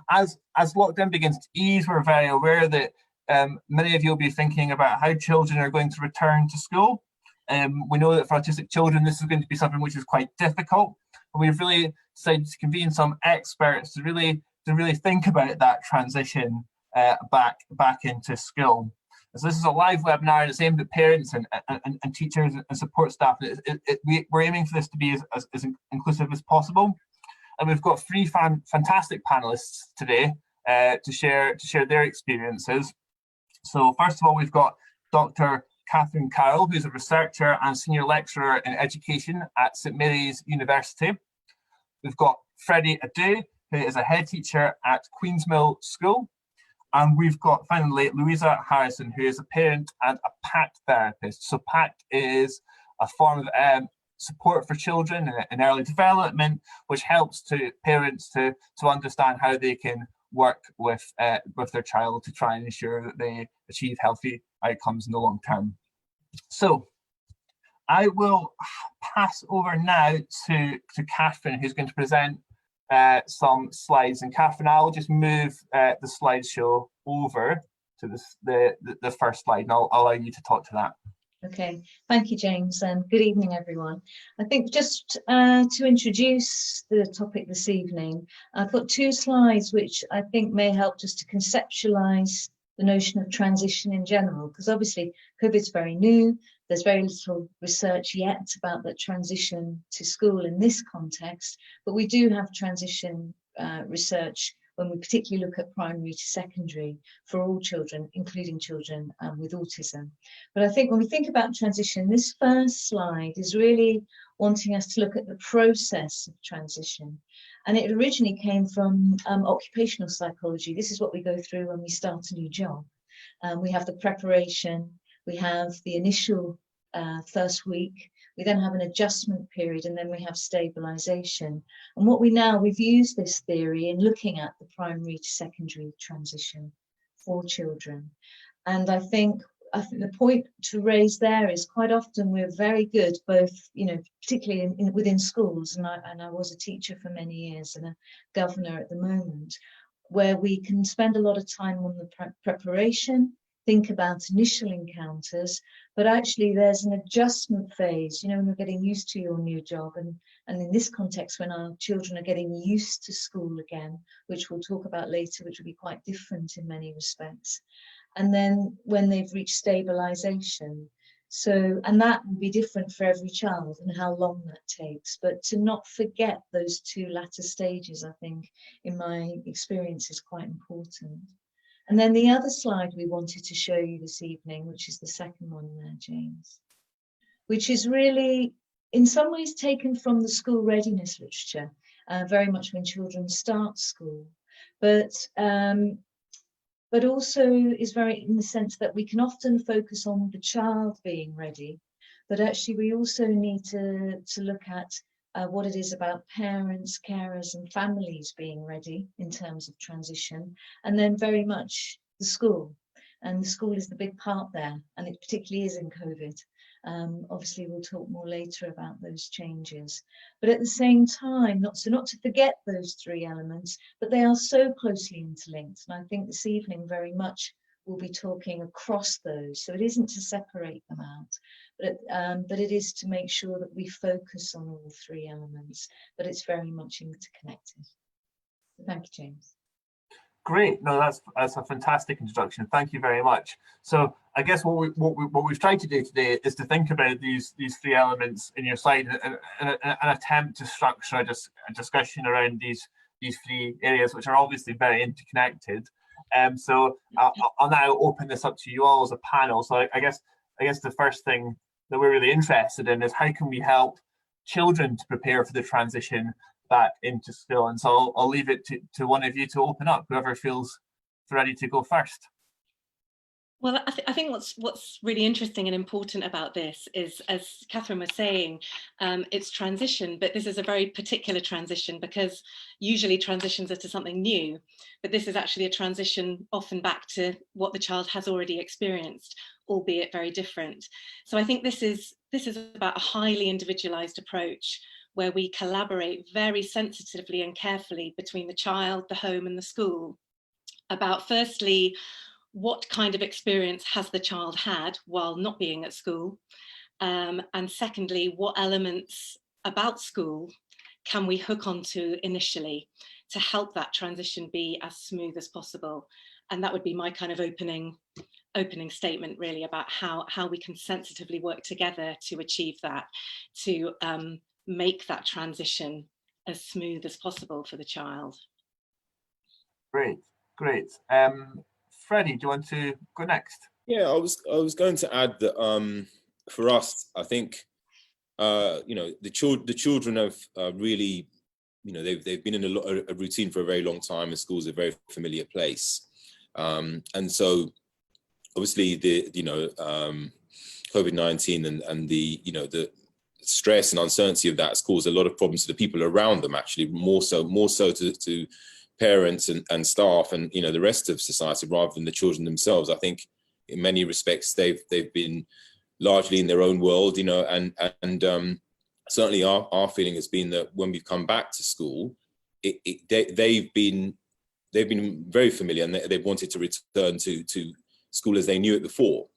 as lockdown begins to ease, we're very aware that many of you will be thinking about how children are going to return to school. We know that for autistic children, this is going to be something which is quite difficult. And we've really decided to convene some experts to really think about that transition back into school. So this is a live webinar, and it's aimed at parents and teachers and support staff. We're aiming for this to be as inclusive as possible. And we've got three fantastic panelists today to share their experiences. So first of all, we've got Dr. Carroll, who's a researcher and senior lecturer in education at St Mary's University. We've got Freddie, who is a head teacher at Queensmill School. And we've got finally Louisa Harrison, who is a parent and a PACT therapist. So PACT is a form of support for children in early development, which helps parents to understand how they can work with their child to try and ensure that they achieve healthy outcomes in the long term. So I will pass over now to Catherine, who's going to present some slides. And Catherine, I'll just move the slideshow over to the first slide, and I'll allow you to talk to that. Okay, thank you, James, and good evening, everyone. I think just to introduce the topic this evening, I've got two slides which I think may help just to conceptualise the notion of transition in general, because obviously COVID's very new. There's very little research yet about the transition to school in this context, but we do have transition research when we particularly look at primary to secondary for all children, including children with autism. But I think when we think about transition, this first slide is really wanting us to look at the process of transition. And it originally came from occupational psychology. This is what we go through when we start a new job. We have the preparation, we have the initial first week, we then have an adjustment period, and then we have stabilisation. And we've used this theory in looking at the primary to secondary transition for children. And I think the point to raise there is quite often we're very good, both, particularly within schools, and I was a teacher for many years and a governor at the moment, where we can spend a lot of time on the preparation, think about initial encounters, but actually there's an adjustment phase, when you're getting used to your new job, and in this context when our children are getting used to school again, which we'll talk about later, which will be quite different in many respects. And then when they've reached stabilisation. And that will be different for every child and how long that takes, but to not forget those two latter stages, I think, in my experience, is quite important. And then the other slide we wanted to show you this evening, which is the second one there, James, which is really in some ways taken from the school readiness literature, very much when children start school, but also is very in the sense that we can often focus on the child being ready, but actually we also need to look at what it is about parents, carers and families being ready in terms of transition, and then very much the school. And the school is the big part there, and it particularly is in COVID. Obviously we'll talk more later about those changes, but at the same time, not to forget those three elements, but they are so closely interlinked. And I think this evening very much we'll be talking across those. So it isn't to separate them out, but it is to make sure that we focus on all three elements, but it's very much interconnected. So thank you, James. Great. No, that's a fantastic introduction. Thank you very much. So I guess what we've tried to do today is to think about these three elements in your slide and attempt to structure a discussion around these three areas, which are obviously very interconnected. So I'll now open this up to you all as a panel. So I guess the first thing that we're really interested in is how can we help children to prepare for the transition back into school. And so I'll leave it to one of you to open up, whoever feels ready to go first. Well, I think what's really interesting and important about this is, as Catherine was saying, it's transition, but this is a very particular transition, because usually transitions are to something new, but this is actually a transition often back to what the child has already experienced, albeit very different. So I think this is about a highly individualized approach, where we collaborate very sensitively and carefully between the child, the home and the school about, firstly, what kind of experience has the child had while not being at school? And secondly, what elements about school can we hook onto initially to help that transition be as smooth as possible? And that would be my kind of opening statement, really, about how we can sensitively work together to achieve that, to make that transition as smooth as possible for the child. Great. Freddie, do you want to go next? Yeah, I was going to add that for us, I think the children have really, they've been in a routine for a very long time, and school's a very familiar place, and so obviously the COVID-19 and the stress and uncertainty of that has caused a lot of problems to the people around them, actually, more so to parents and staff and the rest of society, rather than the children themselves. I think in many respects they've been largely in their own world, and certainly our feeling has been that when we've come back to school, they've been very familiar, and they've wanted to return to school as they knew it before.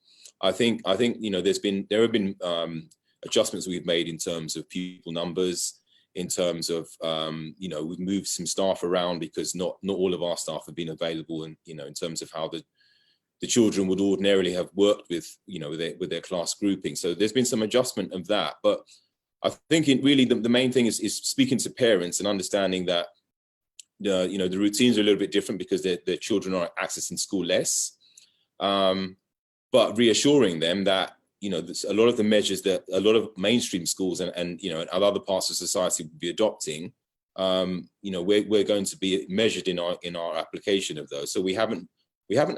I think there have been adjustments we've made in terms of pupil numbers, in terms of we've moved some staff around because not all of our staff have been available, and in terms of how the children would ordinarily have worked with their class grouping. So there's been some adjustment of that, but I think really the main thing is speaking to parents and understanding that the routines are a little bit different because their children are accessing school less, but reassuring them that a lot of the measures that a lot of mainstream schools and other parts of society would be adopting, we're going to be measured in our application of those. So we haven't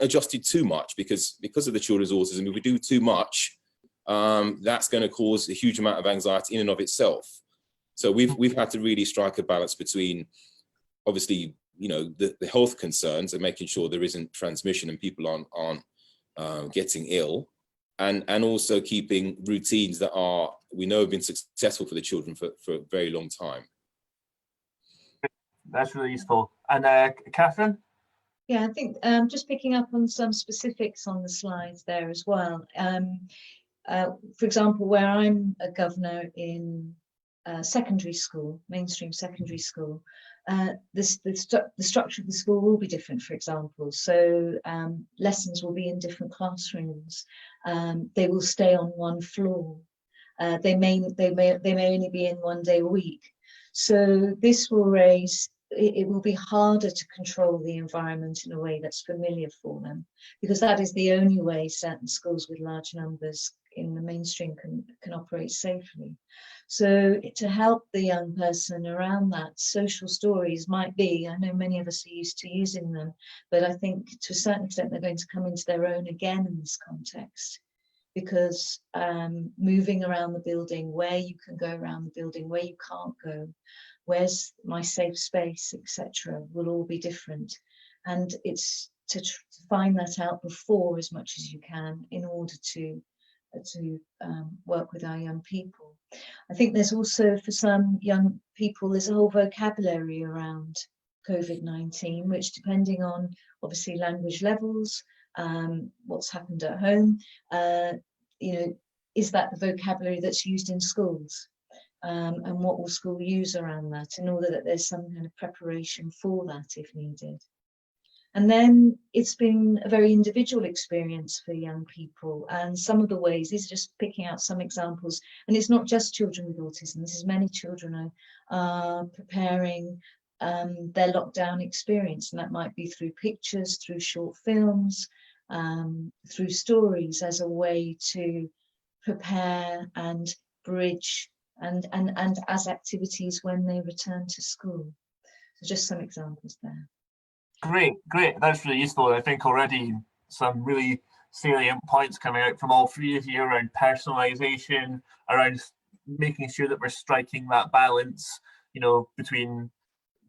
adjusted too much because of the children's autism. If we do too much, that's going to cause a huge amount of anxiety in and of itself. So we've had to really strike a balance between, obviously, the health concerns and making sure there isn't transmission and people aren't getting ill, and also keeping routines that we know have been successful for the children for a very long time. That's really useful. And Catherine? Yeah, I think just picking up on some specifics on the slides there as well. For example, where I'm a governor in secondary school, mainstream secondary school, the structure of the school will be different, for example. So lessons will be in different classrooms. They will stay on one floor. They may only be in one day a week. So this will raise, it will be harder to control the environment in a way that's familiar for them, because that is the only way certain schools with large numbers in the mainstream can operate safely. So to help the young person around that, social stories might be, I know many of us are used to using them, but I think to a certain extent they're going to come into their own again in this context, because moving around the building, where you can go around the building, where you can't go, where's my safe space, etc., will all be different. And it's to find that out before as much as you can in order to work with our young people. I think there's also, for some young people, there's a whole vocabulary around COVID-19, which, depending on obviously language levels, what's happened at home, is that the vocabulary that's used in schools? And what will school use around that, in order that there's some kind of preparation for that if needed. And then it's been a very individual experience for young people, and some of the ways, these are just picking out some examples, and it's not just children with autism, this is many children are preparing their lockdown experience, and that might be through pictures, through short films, through stories, as a way to prepare and bridge and as activities when they return to school. So just some examples there. Great. That's really useful. I think already some really salient points coming out from all three of you around personalization, around making sure that we're striking that balance, between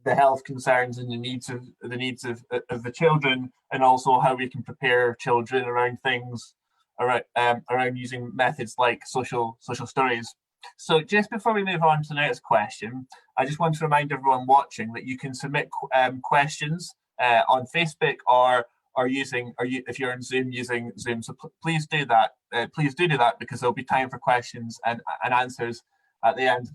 the health concerns and the needs of the children, and also how we can prepare children around things around using methods like social stories. So just before we move on to the next question, I just want to remind everyone watching that you can submit questions on Facebook or if you're in Zoom using Zoom. So please do that. Please do that, because there'll be time for questions and answers at the end.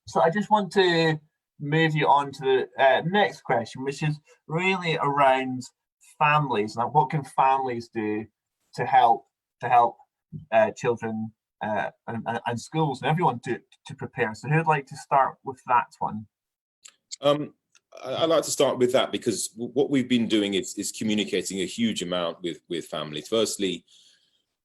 So I just want to move you on to the next question, which is really around families. Now, what can families do to help children and schools and everyone to prepare? So who'd like to start with that one? I'd like to start with that, because what we've been doing is communicating a huge amount with families. Firstly,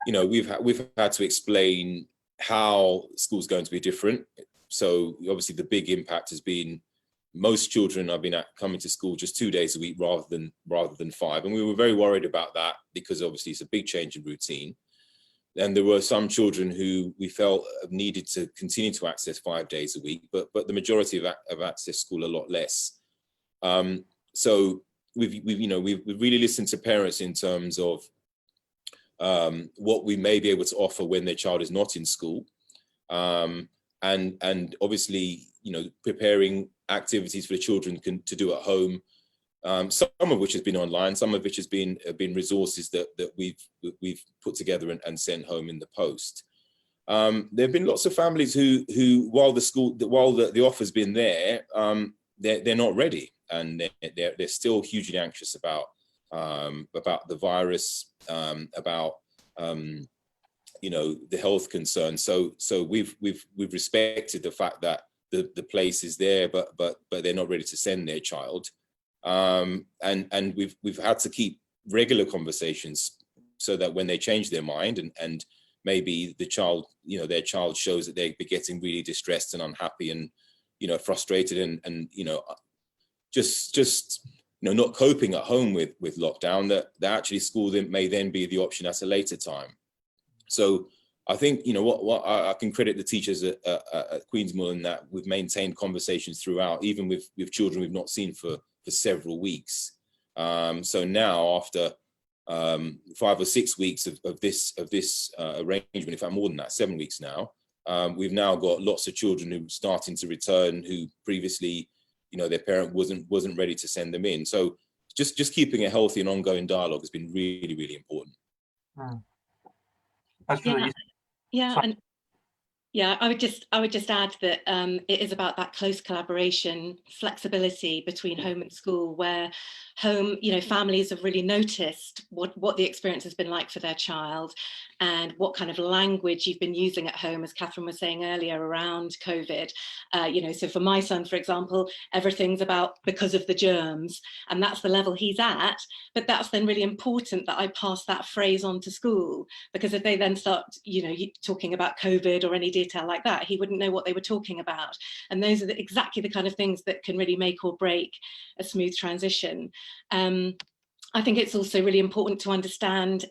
you know, we've had to explain how school's going to be different. So obviously the big impact has been most children have been coming to school just 2 days a week rather than 5, and we were very worried about that, because obviously it's a big change in routine. And there were some children who we felt needed to continue to access 5 days a week, but the majority of access school a lot less. So we've really listened to parents in terms of what we may be able to offer when their child is not in school, and obviously, you know, preparing activities for the children to do at home. Some of which has been online, some of which has been resources that we've put together and sent home in the post. There have been lots of families who while the offer's been there, they're not ready, and they're still hugely anxious about the virus, about you know, the health concerns. So we've respected the fact that the place is there, but they're not ready to send their child. And we've had to keep regular conversations so that when they change their mind and maybe the child, you know, their child shows that they're getting really distressed and unhappy and, you know, frustrated and you know, just you know, not coping at home with lockdown, that actually school may then be the option at a later time. So I think, you know, what I can credit the teachers at Queensmill in that we've maintained conversations throughout, even with children we've not seen for several weeks. So now, after 5 or 6 weeks of this arrangement, in fact more than that, 7 weeks now, we've now got lots of children who are starting to return who previously, you know, their parent wasn't ready to send them in. So just keeping a healthy and ongoing dialogue has been really, really important. That's really and yeah, I would just add that it is about that close collaboration, flexibility between home and school, where home, you know, families have really noticed what the experience has been like for their child and what kind of language you've been using at home, as Catherine was saying earlier, around COVID. You know, so for my son, for example, everything's about because of the germs, and that's the level he's at. But that's then really important that I pass that phrase on to school, because if they then start, you know, talking about COVID or any detail like that, he wouldn't know what they were talking about. And those are exactly the kind of things that can really make or break a smooth transition. I think it's also really important to understand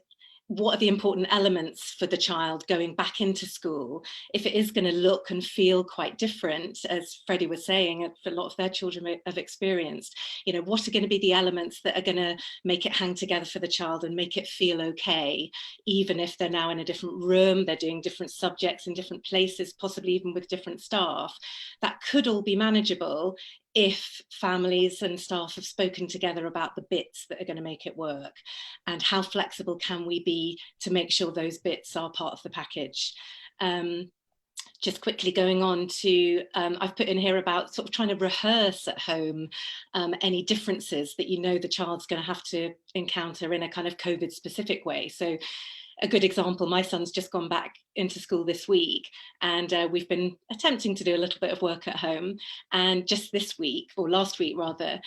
what are the important elements for the child going back into school if it is going to look and feel quite different, as Freddie was saying, a lot of their children have experienced. You know, what are going to be the elements that are going to make it hang together for the child and make it feel okay, even if they're now in a different room, they're doing different subjects in different places, possibly even with different staff. That could all be manageable if families and staff have spoken together about the bits that are going to make it work, and how flexible can we be to make sure those bits are part of the package. Just quickly going on to, I've put in here about sort of trying to rehearse at home any differences that you know the child's going to have to encounter in a kind of COVID specific way. So a good example, my son's just gone back into school this week, and we've been attempting to do a little bit of work at home. And just this week, or last week rather,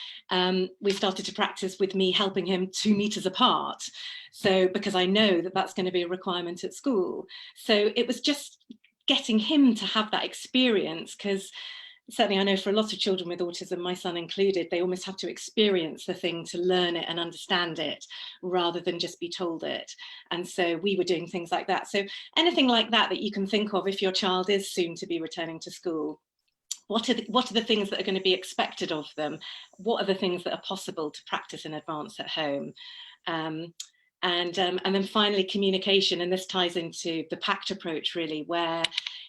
we started to practice with me helping him 2 meters apart. So because I know that that's going to be a requirement at school. So it was just getting him to have that experience, because certainly I know for a lot of children with autism, my son included, they almost have to experience the thing to learn it and understand it rather than just be told it. And so we were doing things like that. So anything like that that you can think of if your child is soon to be returning to school. What are the things that are going to be expected of them? What are the things that are possible to practice in advance at home? And then finally, communication, and this ties into the PACT approach really, where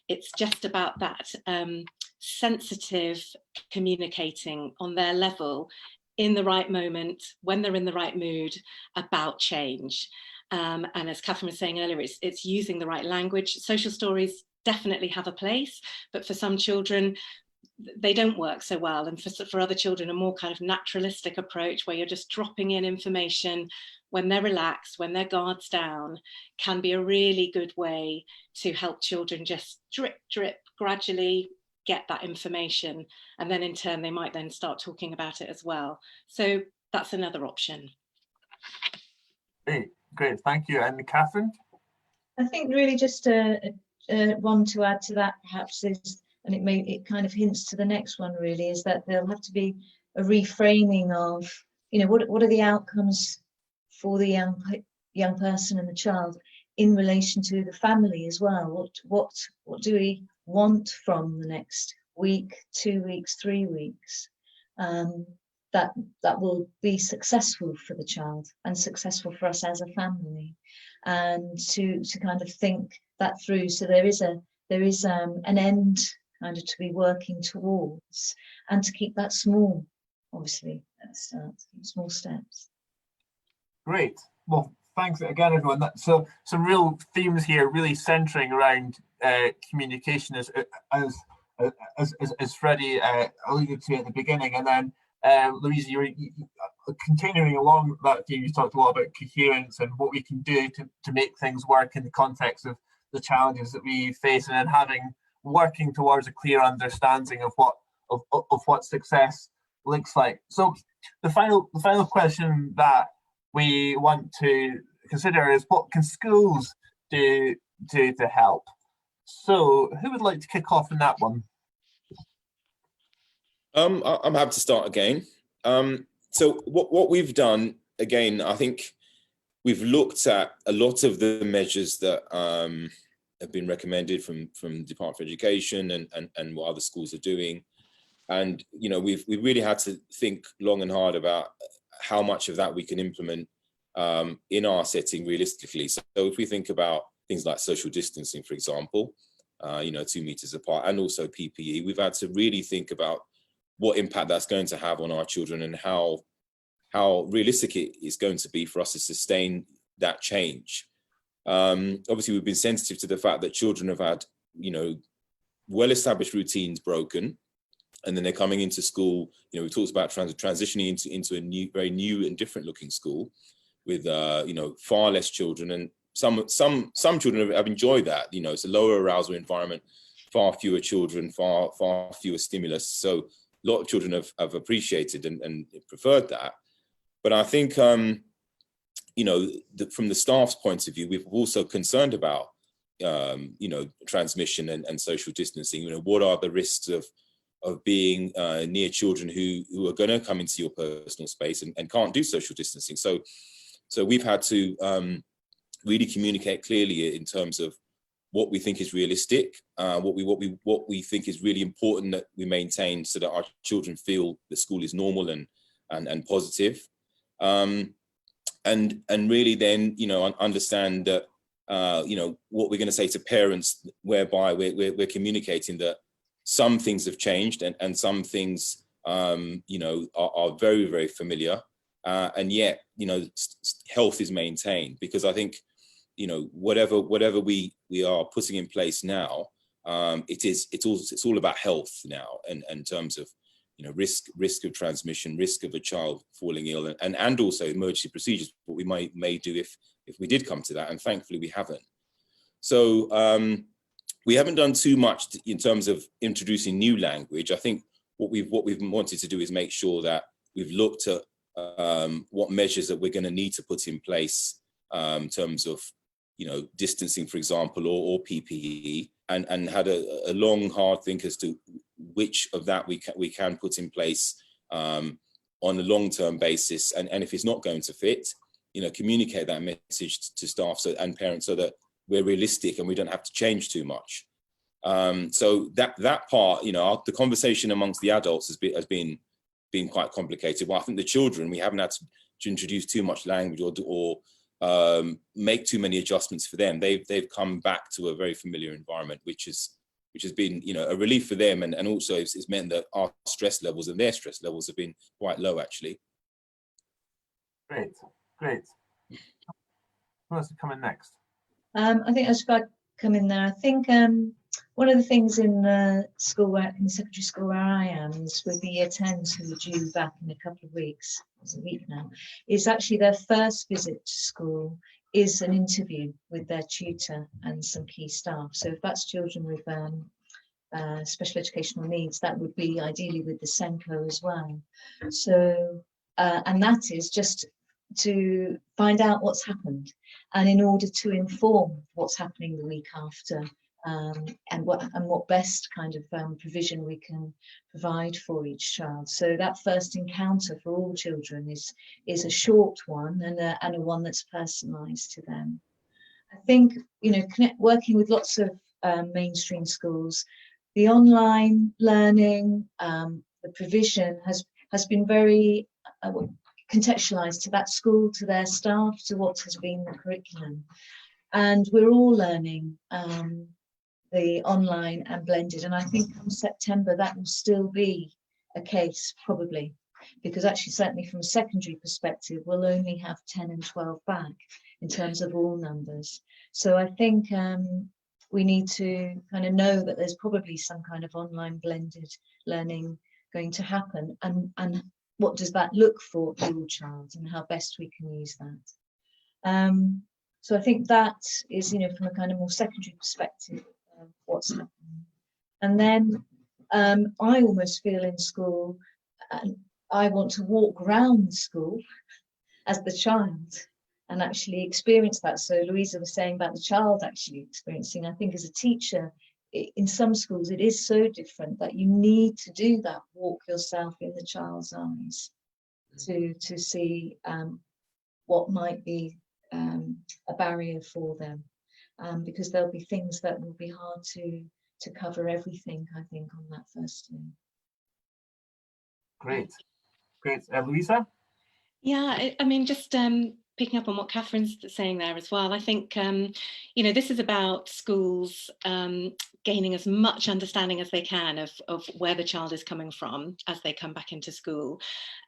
it's just about that sensitive communicating on their level in the right moment, when they're in the right mood, about change. And as Catherine was saying earlier, it's using the right language. Social stories definitely have a place, but for some children, they don't work so well. And for other children, a more kind of naturalistic approach where you're just dropping in information when they're relaxed, when their guard's down, can be a really good way to help children just drip, gradually get that information. And then in turn, they might then start talking about it as well. So that's another option. Great, thank you. And Catherine? I think really just one to add to that perhaps is, and it kind of hints to the next one really, is that there'll have to be a reframing of, you know, what are the outcomes for the young person and the child in relation to the family as well. What do we want from the next week, 2 weeks, 3 weeks? That will be successful for the child and successful for us as a family, and to kind of think that through. So there is an end kind of to be working towards, and to keep that small, obviously, at the start, small steps. Great. Well, thanks again, everyone. So some real themes here, really centering around communication, as Freddie alluded to at the beginning, and then Louisa, you're continuing along that theme. You talked a lot about coherence and what we can do to make things work in the context of the challenges that we face, and then working towards a clear understanding of what success looks like. So the final question that we want to consider is, what can schools do to help? So who would like to kick off in that one? I'm happy to start again. So what we've done, again, I think we've looked at a lot of the measures that have been recommended from the Department for Education and what other schools are doing. And, you know, we've really had to think long and hard about how much of that we can implement in our setting realistically. So if we think about things like social distancing, for example, 2 meters apart, and also PPE, we've had to really think about what impact that's going to have on our children, and how realistic it is going to be for us to sustain that change. Obviously, we've been sensitive to the fact that children have had, well-established routines broken, and then they're coming into school. We talked about transitioning into a very new and different looking school with, far less children, and some children have enjoyed that. It's a lower arousal environment, far fewer children, far fewer stimulus. So a lot of children have appreciated and preferred that. But I think, from the staff's point of view, we've also concerned about, transmission and social distancing. What are the risks of being near children who are going to come into your personal space and can't do social distancing? So we've had to really communicate clearly in terms of what we think is realistic, what we think is really important that we maintain, so that our children feel the school is normal and positive, and really then understand that what we're going to say to parents, whereby we're communicating that some things have changed and some things are very, very familiar, and yet health is maintained, because I think whatever we are putting in place now, it's all about health now, and in terms of risk of transmission, risk of a child falling ill, and also emergency procedures, what we may do if we did come to that, and thankfully we haven't. So we haven't done too much in terms of introducing new language. I think what we've wanted to do is make sure that we've looked at what measures that we're going to need to put in place in terms of distancing, for example, or PPE, and had a long, hard think as to which of that we can put in place on a long-term basis, and if it's not going to fit, communicate that message to staff and parents, so that we're realistic and we don't have to change too much. So that part, the conversation amongst the adults has been quite complicated. Well, I think the children, we haven't had to introduce too much language or make too many adjustments for them. They've come back to a very familiar environment, which has been, you know, a relief for them, and also it's meant that our stress levels and their stress levels have been quite low, actually. Great. Who wants to come in next? I think I should come in there. I think one of the things in the secondary school where I am is with the year 10s who are due back in a couple of weeks, it's a week now, is actually their first visit to school is an interview with their tutor and some key staff. So if that's children with special educational needs, that would be ideally with the SENCO as well. So, and that is just to find out what's happened, and in order to inform what's happening the week after, and what best kind of provision we can provide for each child. So that first encounter for all children is a short one, and a one that's personalised to them. I think, you know, working with lots of mainstream schools, the online learning, the provision has been very contextualised to that school, to their staff, to what has been the curriculum. And we're all learning the online and blended. And I think from September, that will still be a case, probably, because actually, certainly from a secondary perspective, we'll only have 10 and 12 back in terms of all numbers. So I think we need to kind of know that there's probably some kind of online blended learning going to happen, and what does that look for your child, and how best we can use that. So I think that is, you know, from a kind of more secondary perspective, what's happening. And then I almost feel in school, I want to walk around school as the child and actually experience that. So Louisa was saying about the child actually experiencing, I think as a teacher, in some schools it is so different that you need to do that walk yourself in the child's eyes to see what might be a barrier for them, because there'll be things that will be hard to cover everything, I think, on that first day. Great. Louisa? Yeah, I mean, just picking up on what Catherine's saying there as well, I think, you know, this is about schools gaining as much understanding as they can of where the child is coming from as they come back into school.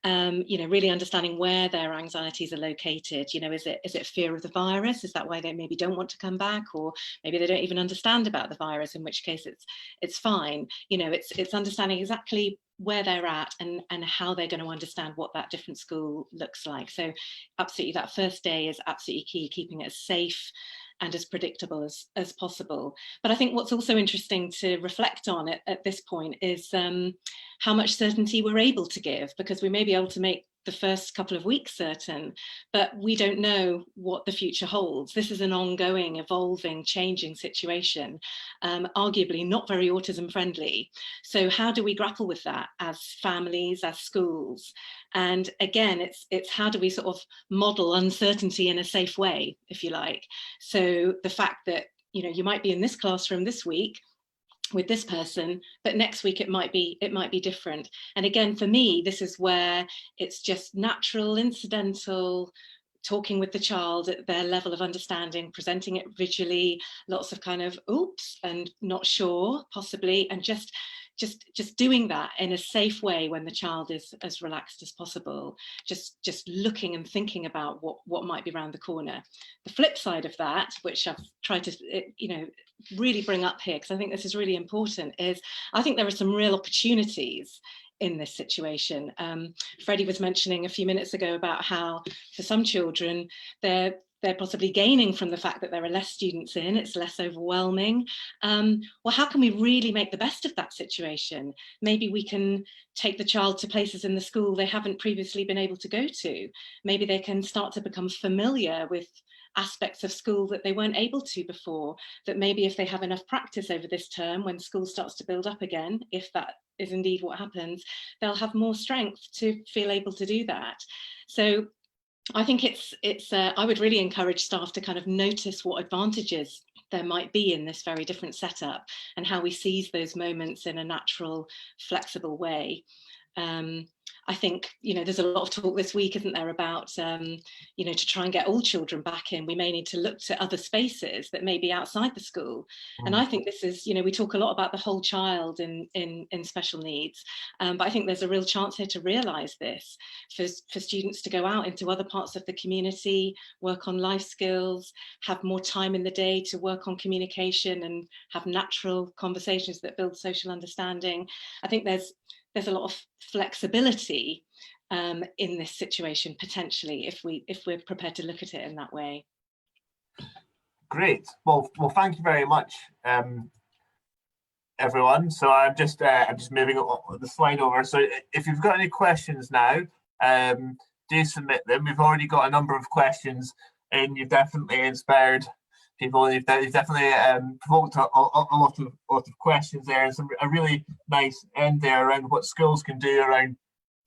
You know, really understanding where their anxieties are located. You know, is it fear of the virus? Is that why they maybe don't want to come back? Or maybe they don't even understand about the virus, in which case it's fine. You know, it's understanding exactly where they're at and how they're going to understand what that different school looks like. So absolutely, that first day is absolutely key, keeping it as safe and as predictable as possible. But I think what's also interesting to reflect on at this point is how much certainty we're able to give, because we may be able to make the first couple of weeks certain, but we don't know what the future holds. This is an ongoing, evolving, changing situation, arguably not very autism friendly. So how do we grapple with that as families, as schools? And again, it's how do we sort of model uncertainty in a safe way, if you like? So the fact that, you know, you might be in this classroom this week with this person, but next week it might be different. And again, for me, this is where it's just natural, incidental, talking with the child at their level of understanding, presenting it visually, lots of kind of oops and not sure, possibly, and just doing that in a safe way when the child is as relaxed as possible, just looking and thinking about what might be around the corner. The flip side of that, which I've tried to, you know, really bring up here, because I think this is really important, is I think there are some real opportunities in this situation. Freddie was mentioning a few minutes ago about how for some children they're possibly gaining from the fact that there are less students in, it's less overwhelming. Well, how can we really make the best of that situation? Maybe we can take the child to places in the school they haven't previously been able to go to. Maybe they can start to become familiar with aspects of school that they weren't able to before, that maybe if they have enough practice over this term, when school starts to build up again, if that is indeed what happens, they'll have more strength to feel able to do that. So I think I would really encourage staff to kind of notice what advantages there might be in this very different setup and how we seize those moments in a natural, flexible way. I think, there's a lot of talk this week, isn't there, about, to try and get all children back in, we may need to look to other spaces that may be outside the school. And I think this is, we talk a lot about the whole child in special needs, but I think there's a real chance here to realise this, for students to go out into other parts of the community, work on life skills, have more time in the day to work on communication and have natural conversations that build social understanding. I think there's a lot of flexibility in this situation, potentially, if we're prepared to look at it in that way. Great. Well, thank you very much, everyone. So I'm just moving the slide over. So if you've got any questions now, do submit them. We've already got a number of questions, and you've definitely inspired people. You've definitely provoked a lot of questions there, and a really nice end there around what schools can do around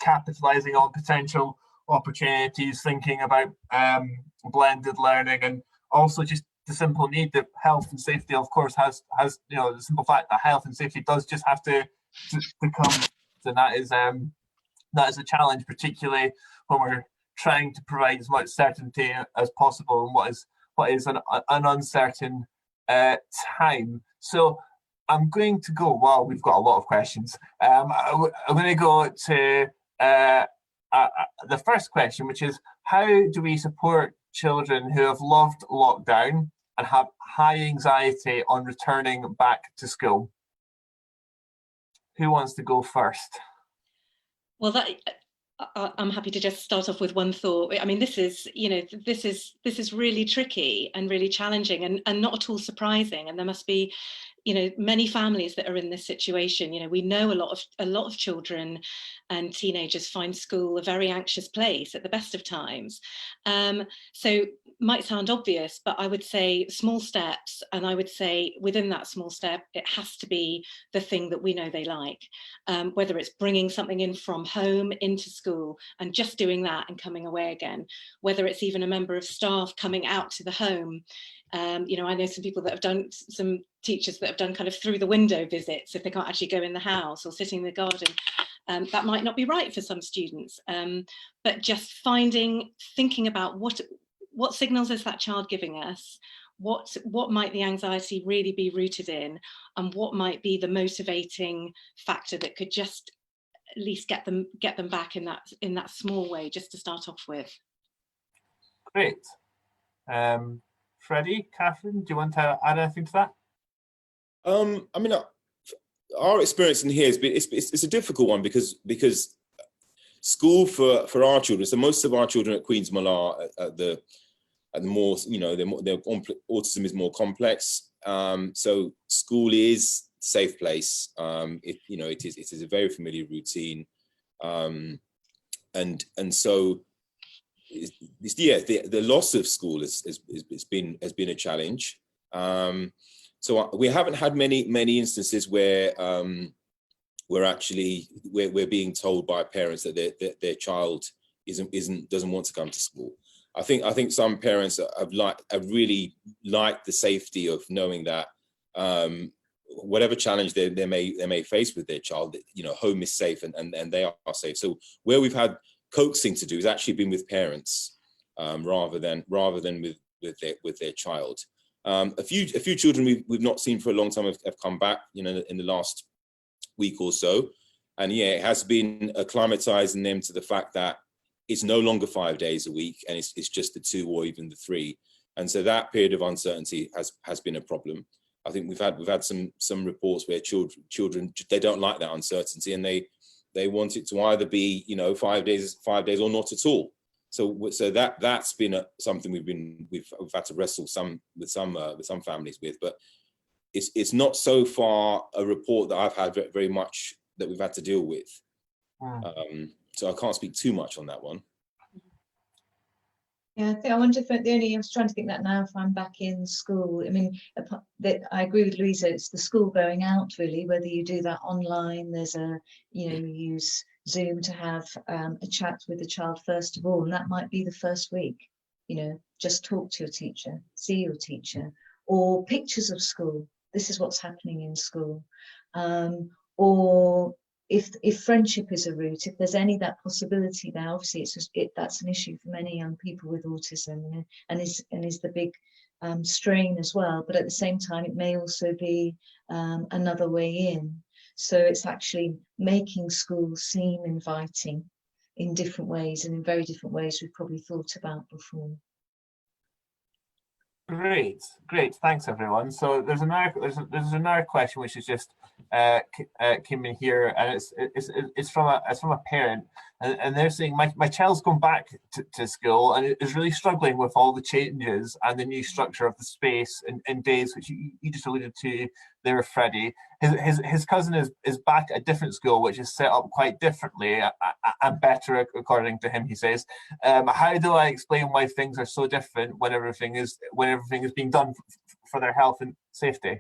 capitalising on potential opportunities, thinking about blended learning, and also just the simple need that health and safety, of course, has the simple fact that health and safety does just have to come, and that is a challenge, particularly when we're trying to provide as much certainty as possible in what is an uncertain time. So I'm going to go, well, we've got a lot of questions. I'm going to go to the first question, which is, how do we support children who have loved lockdown and have high anxiety on returning back to school? Who wants to go first? Well, I'm happy to just start off with one thought. I mean, this is really tricky and really challenging, and not at all surprising. And there must be, many families that are in this situation. We know a lot of children and teenagers find school a very anxious place at the best of times. So might sound obvious, but I would say small steps, and I would say within that small step, it has to be the thing that we know they like, whether it's bringing something in from home into school and just doing that and coming away again, whether it's even a member of staff coming out to the home. I know some teachers that have done kind of through the window visits if they can't actually go in the house, or sitting in the garden. That might not be right for some students, but just thinking about what signals is that child giving us, what might the anxiety really be rooted in, and what might be the motivating factor that could just at least get them back in that small way, just to start off with. Great. Freddie, Catherine, do you want to add anything to that? I mean, our experience in here has been, it's a difficult one because school for our children, so most of our children at Queensmill are at the more, their autism is more complex. So school is a safe place. It is a very familiar routine, and so the loss of school has been a challenge. So we haven't had many instances where we're being told by parents that their child doesn't want to come to school. I think some parents have really liked the safety of knowing that whatever challenge they may face with their child, home is safe and they are safe. So where we've had coaxing to do has actually been with parents rather than with their child. A few children we've not seen for a long time have come back, in the last week or so, and it has been acclimatizing them to the fact that it's no longer 5 days a week, and it's just the 2 or even the 3, and so that period of uncertainty has been a problem. I think we've had some reports where children they don't like that uncertainty, and they want it to either be 5 days or not at all. So that's been something we've had to wrestle with some families with, but it's not so far a report that I've had very much that we've had to deal with. So I can't speak too much on that one. Yeah, I wonder if I was trying to think that now, if I'm back in school. I mean, I agree with Louisa, it's the school going out really, whether you do that online, there's you use Zoom to have a chat with the child first of all, and that might be the first week, just talk to your teacher, see your teacher, or pictures of school, this is what's happening in school, or if friendship is a route, if there's any that possibility there, obviously that's an issue for many young people with autism, and is the big strain as well. But at the same time, it may also be another way in. So it's actually making schools seem inviting in different ways, and in very different ways we've probably thought about before. Great, thanks everyone. So there's another question which is just came in here, and it's from a parent, and they're saying my child's gone back to school and is really struggling with all the changes and the new structure of the space and days, which you just alluded to there, Freddie. His cousin is back at a different school which is set up quite differently and better, according to him, he says. How do I explain why things are so different when everything is being done for their health and safety?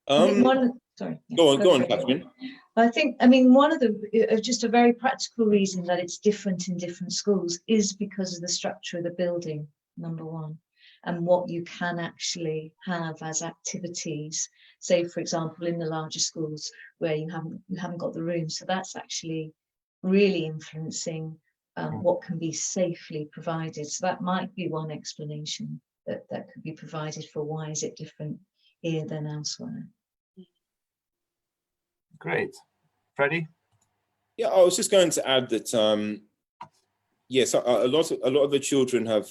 Go on, Catherine. I mean, one of the just a very practical reason that it's different in different schools is because of the structure of the building, number one, and what you can actually have as activities. Say, for example, in the larger schools where you haven't got the room, so that's actually really influencing what can be safely provided. So that might be one explanation that could be provided for why is it different here than elsewhere. Great. Freddie? Yeah, I was just going to add that, yes, a lot of the children have,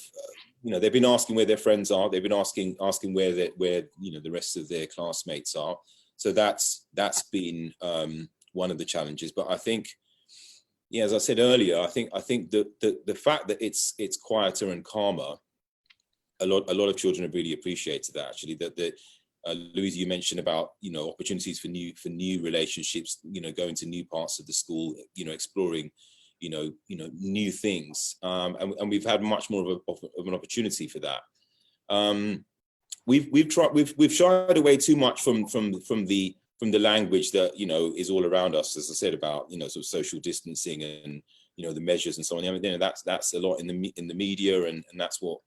they've been asking where their friends are. They've been asking where the rest of their classmates are. So that's been one of the challenges. But I think, yeah, as I said earlier, I think the fact that it's quieter and calmer, a lot of children have really appreciated that, actually. That Louisa, you mentioned about opportunities for new relationships, going to new parts of the school, exploring new things, and we've had much more of an opportunity for that. We've shied away too much from the language that is all around us, as I said, about sort of social distancing and the measures and so on. I mean, that's a lot in the media, and that's what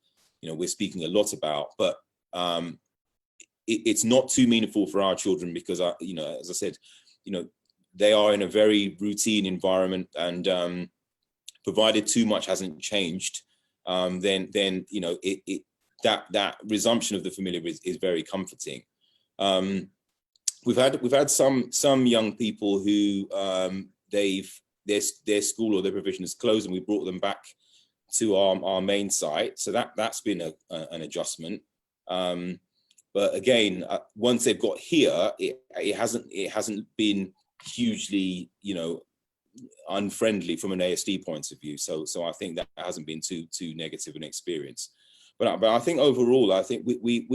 we're speaking a lot about, but it's not too meaningful for our children because, as I said, they are in a very routine environment, and provided too much hasn't changed, then that resumption of the familiar is very comforting. We've had some young people who their school or their provision is closed, and we brought them back to our main site. So that's been an adjustment. But again, once they've got here, it hasn't been hugely, unfriendly from an ASD point of view. So I think that hasn't been too negative an experience. But I think overall, I think we've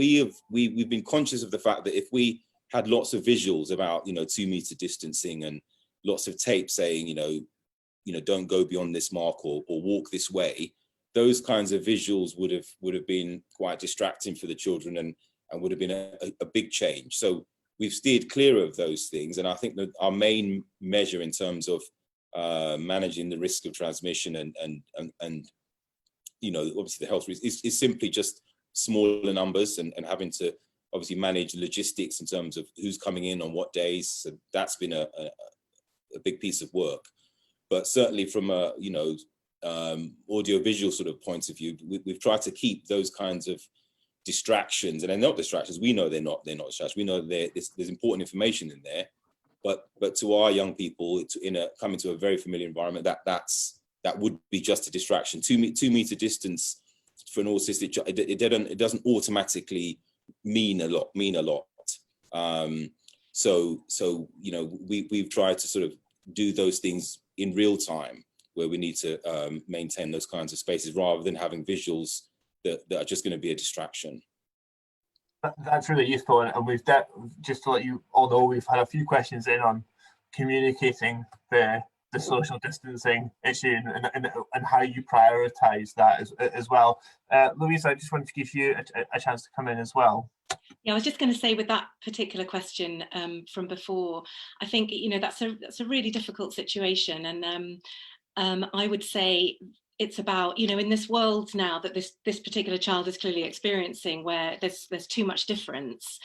been conscious of the fact that if we had lots of visuals about 2 meter distancing and lots of tape saying don't go beyond this mark or walk this way, those kinds of visuals would have been quite distracting for the children and would have been a big change. So we've steered clear of those things. And I think that our main measure in terms of managing the risk of transmission and obviously the health risk is simply just smaller numbers and having to obviously manage logistics in terms of who's coming in on what days. So that's been a big piece of work. But certainly from a audio-visual sort of point of view, we've tried to keep those kinds of distractions, and they're not distractions. We know they're not distractions. We know there's important information in there, but to our young people, coming to a very familiar environment, that would be just a distraction. 2 meter distance for an autistic child, it doesn't automatically mean a lot. So we've tried to sort of do those things in real time, where we need to maintain those kinds of spaces rather than having visuals that are just going to be a distraction. That's really useful, and we've just to let you all know, we've had a few questions in on communicating the social distancing issue and how you prioritize that as well. Louisa, I just wanted to give you a chance to come in as well. Yeah, I was just going to say, with that particular question from before, I think that's a really difficult situation, and I would say it's about, you know, in this world now that this particular child is clearly experiencing, where there's too much difference,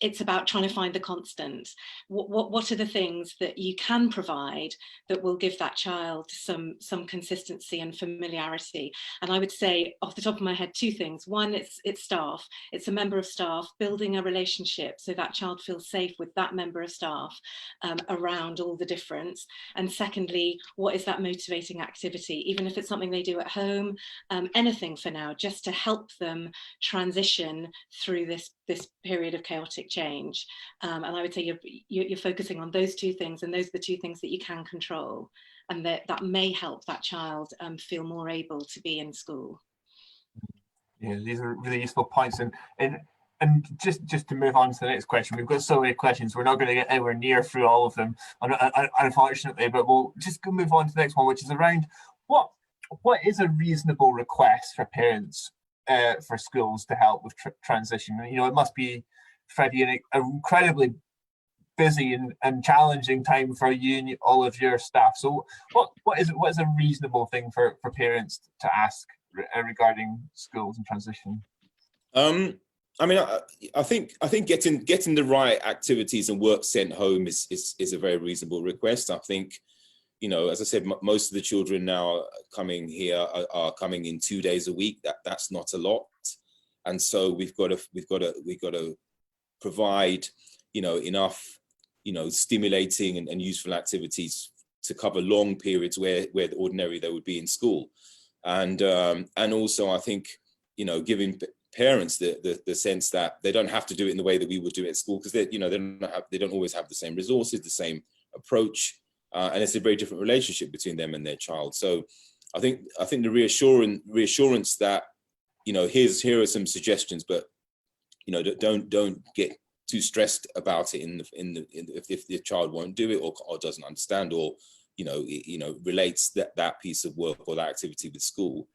it's about trying to find the constant. What are the things that you can provide that will give that child some consistency and familiarity? And I would say off the top of my head, two things. One, it's staff. It's a member of staff building a relationship so that child feels safe with that member of staff around all the difference. And secondly, what is that motivating activity? Even if it's something they do at home, anything for now, just to help them transition through this period of chaotic change. And I would say you're focusing on those two things, and those are the two things that you can control, and that may help that child feel more able to be in school. Yeah, these are really useful points, and just to move on to the next question, we've got so many questions, we're not going to get anywhere near through all of them, unfortunately, but we'll just move on to the next one, which is around what is a reasonable request for parents for schools to help with transition. You know, it must be, Freddie, an incredibly busy and challenging time for you and all of your staff. So what is a reasonable thing for parents to ask regarding schools and transition? I mean, I think getting the right activities and work sent home is a very reasonable request. I think, you know, as I said, most of the children now coming here are coming in 2 days a week. That's not a lot, and so we've got to provide, you know, enough, you know, stimulating and useful activities to cover long periods where ordinarily they would be in school, and also I think, you know, giving parents the sense that they don't have to do it in the way that we would do it at school, because they don't always have the same resources, the same approach. And it's a very different relationship between them and their child. So I think the reassurance that, you know, here are some suggestions, but, you know, don't get too stressed about it if the child won't do it or doesn't understand, or, you know, relates that piece of work or that activity with school.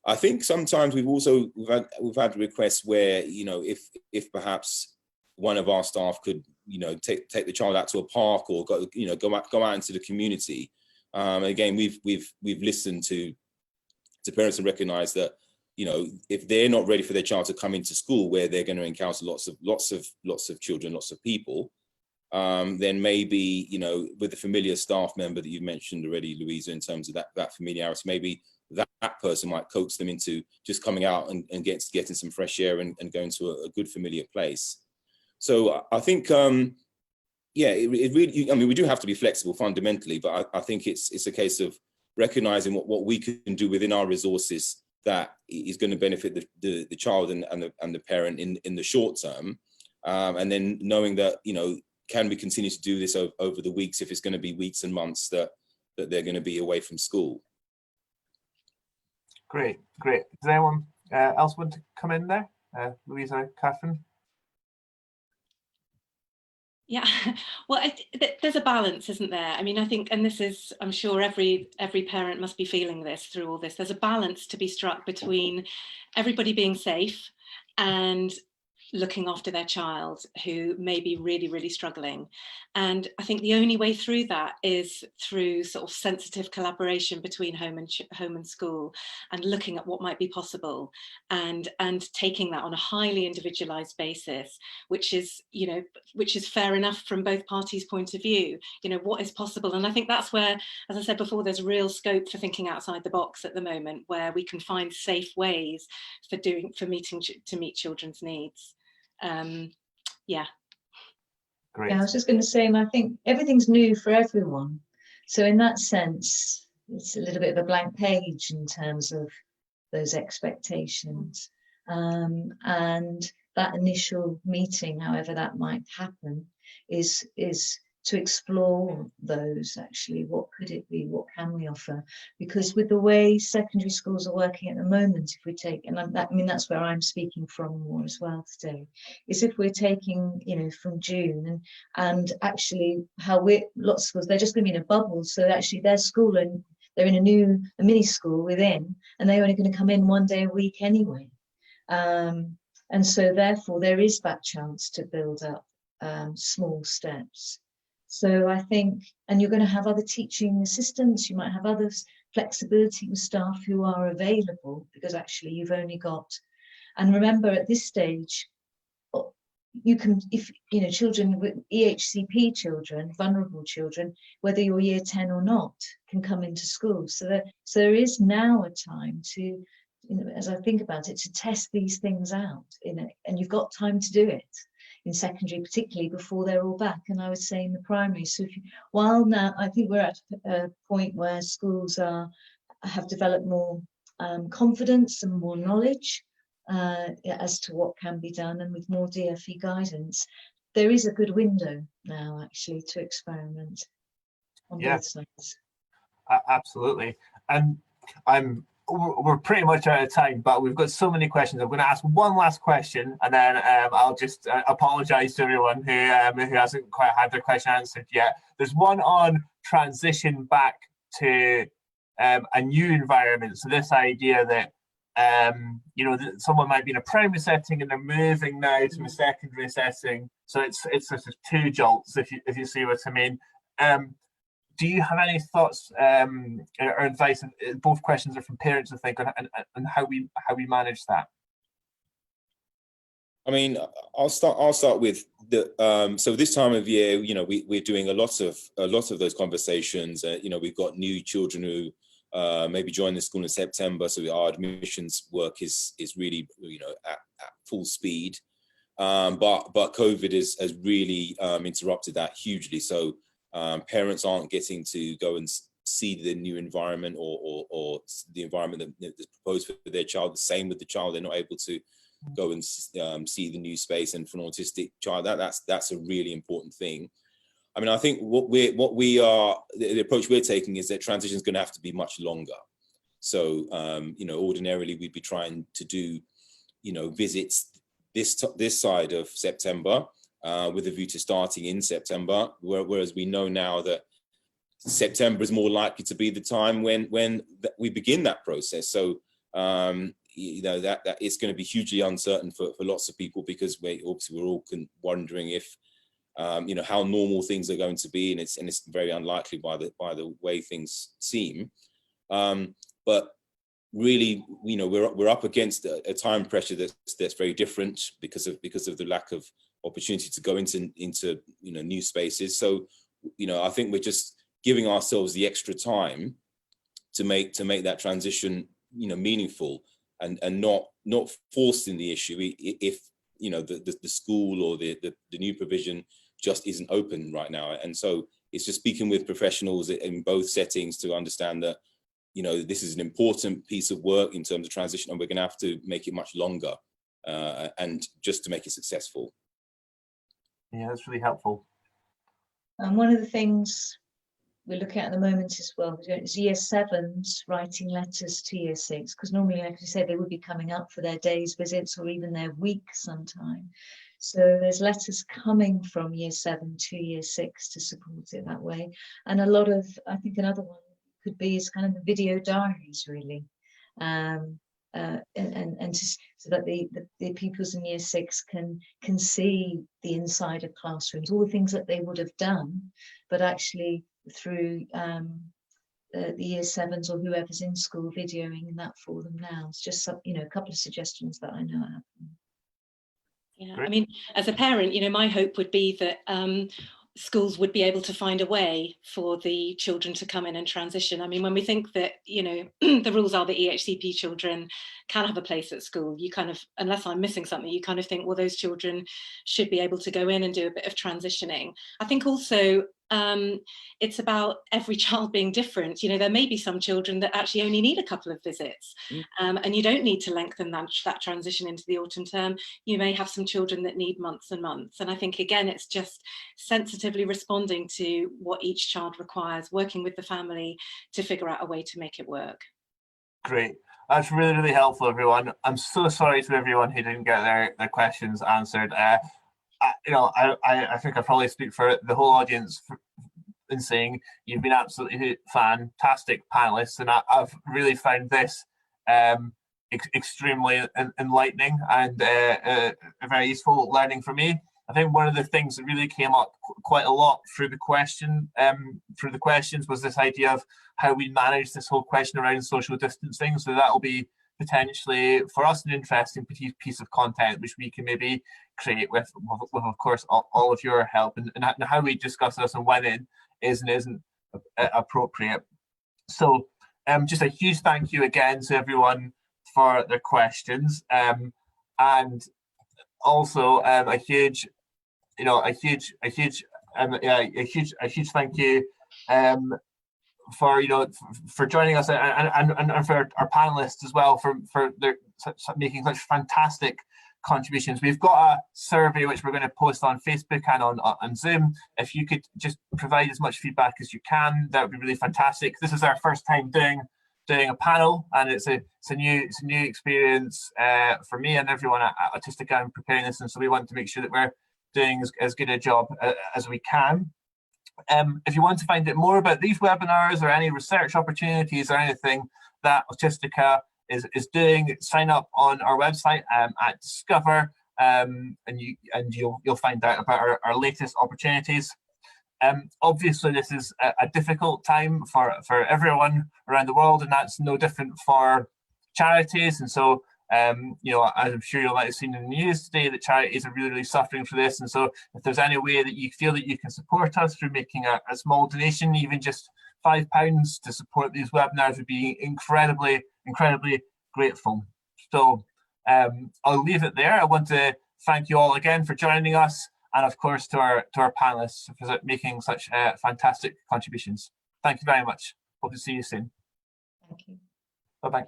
I think sometimes we've had requests where, you know, if perhaps one of our staff could, you know, take the child out to a park or go out into the community. Again, we've listened to parents and recognise that, you know, if they're not ready for their child to come into school where they're going to encounter lots of children, lots of people, then maybe, you know, with the familiar staff member that you mentioned already, Louisa, in terms of that familiarity, maybe that person might coax them into just coming out and getting some fresh air and going to a good familiar place. So I think, yeah, it really, I mean, we do have to be flexible fundamentally, but I think it's a case of recognizing what we can do within our resources that is going to benefit the child and the parent in the short term, and then knowing that, you know, can we continue to do this over the weeks if it's going to be weeks and months that they're going to be away from school. Great. Does anyone else want to come in there? Louisa, Catherine? Yeah, well, there's a balance, isn't there? I mean, I think, and this is, I'm sure every parent must be feeling this through all this. There's a balance to be struck between everybody being safe and looking after their child who may be really, really struggling. And I think the only way through that is through sort of sensitive collaboration between home and school, and looking at what might be possible, and taking that on a highly individualized basis, which is fair enough from both parties' point of view, you know, what is possible. And I think that's where, as I said before, there's real scope for thinking outside the box at the moment, where we can find safe ways to meet children's needs. Yeah. Great. Yeah, I was just going to say, I think everything's new for everyone. So in that sense, it's a little bit of a blank page in terms of those expectations. And that initial meeting, however that might happen, is to explore those, actually, what could it be, what can we offer? Because with the way secondary schools are working at the moment, if we take, and I mean that's where I'm speaking from more as well today, is if we're taking, you know, from June, and actually how lots of schools, they're just going to be in a bubble, so actually their school, and they're in a mini school within, and they're only going to come in 1 day a week anyway. And so therefore there is that chance to build up small steps. So I think, and you're going to have other teaching assistants, you might have other flexibility with staff who are available, because actually you've only got, and remember at this stage, you can, if you know, children with EHCP children, vulnerable children, whether you're year 10 or not, can come into school. So there is now a time to, you know, as I think about it, to test these things out, and you've got time to do it in secondary, particularly before they're all back. And I would say in the primary. So while now I think we're at a point where schools have developed more confidence and more knowledge as to what can be done, and with more DFE guidance, there is a good window now actually to experiment on both sides. Absolutely. And we're pretty much out of time, but we've got so many questions. I'm going to ask one last question, and then I'll just apologize to everyone who hasn't quite had their question answered yet. There's one on transition back to a new environment. So this idea that you know, that someone might be in a primary setting and they're moving now to a secondary setting. So it's sort of two jolts, if you see what I mean. Do you have any thoughts or advice? Both questions are from parents, I think, on how we manage that. I mean, I'll start with the so this time of year, you know, we're doing a lot of those conversations. You know, we've got new children who maybe join the school in September, so our admissions work is really, you know, at full speed. But COVID has really interrupted that hugely. So parents aren't getting to go and see the new environment or the environment that's proposed for their child. The same with the child; they're not able to go and see the new space. And for an autistic child, that's a really important thing. I mean, I think the approach we're taking is that transition is going to have to be much longer. So, you know, ordinarily we'd be trying to do, you know, visits this side of September with a view to starting in September, whereas we know now that September is more likely to be the time when we begin that process. So, you know, that it's going to be hugely uncertain for lots of people, because we're all wondering if, you know, how normal things are going to be, and it's very unlikely by the way things seem. But really, you know, we're up against a time pressure that's very different because of the lack of opportunity to go into you know, new spaces. So, you know, I think we're just giving ourselves the extra time to make that transition, you know, meaningful and not forcing the issue if, you know, the school or the new provision just isn't open right now. And so it's just speaking with professionals in both settings to understand that, you know, this is an important piece of work in terms of transition, and we're going to have to make it much longer and just to make it successful. Yeah, that's really helpful. And one of the things we're looking at the moment as well is year 7s writing letters to year 6, because normally, like you said, they would be coming up for their days visits or even their week sometime. So there's letters coming from year 7 to year 6 to support it that way. And a lot of, I think another one could be is kind of the video diaries, really. So that the pupils in year 6 can see the inside of classrooms, all the things that they would have done, but actually through the year 7s or whoever's in school videoing that for them now. It's just some, you know, a couple of suggestions that I know are happening. Yeah, I mean, as a parent, you know, my hope would be that schools would be able to find a way for the children to come in and transition. I mean, when we think that, you know, the rules are that EHCP children can have a place at school, you kind of, unless I'm missing something, you kind of think, well, those children should be able to go in and do a bit of transitioning. I think also it's about every child being different. You know, there may be some children that actually only need a couple of visits, and you don't need to lengthen that transition into the autumn term. You may have some children that need months and months. And I think, again, it's just sensitively responding to what each child requires, working with the family to figure out a way to make it work. Great. That's really, really helpful, everyone. I'm so sorry to everyone who didn't get their questions answered. You know, I think I probably speak for the whole audience in saying you've been absolutely fantastic panelists, and I've really found this extremely enlightening and a very useful learning for me. I think one of the things that really came up quite a lot through the questions was this idea of how we manage this whole question around social distancing. So that will be potentially for us an interesting piece of content which we can maybe create with of course all of your help, and how we discuss this and when it is and isn't appropriate. So just a huge thank you again to everyone for their questions, and also a huge thank you for for joining us, and for our panelists as well for their making such fantastic contributions. We've got a survey which we're going to post on Facebook and on Zoom. If you could just provide as much feedback as you can, that would be really fantastic. This is our first time doing a panel, and it's a new experience for me and everyone at Autistic and preparing this, and so we want to make sure that we're doing as good a job as we can. If you want to find out more about these webinars or any research opportunities or anything that Autistica is doing, sign up on our website at Discover, and you'll find out about our latest opportunities. Obviously, this is a difficult time for everyone around the world, and that's no different for charities. And so, as I'm sure you might have seen in the news today, that charities are really suffering for this. And so, if there's any way that you feel that you can support us through making a small donation, even just £5 to support these webinars, would be incredibly grateful. So I'll leave it there. I want to thank you all again for joining us, and of course to our panelists for making such fantastic contributions. Thank you very much. Hope to see you soon. Thank you. Bye-bye.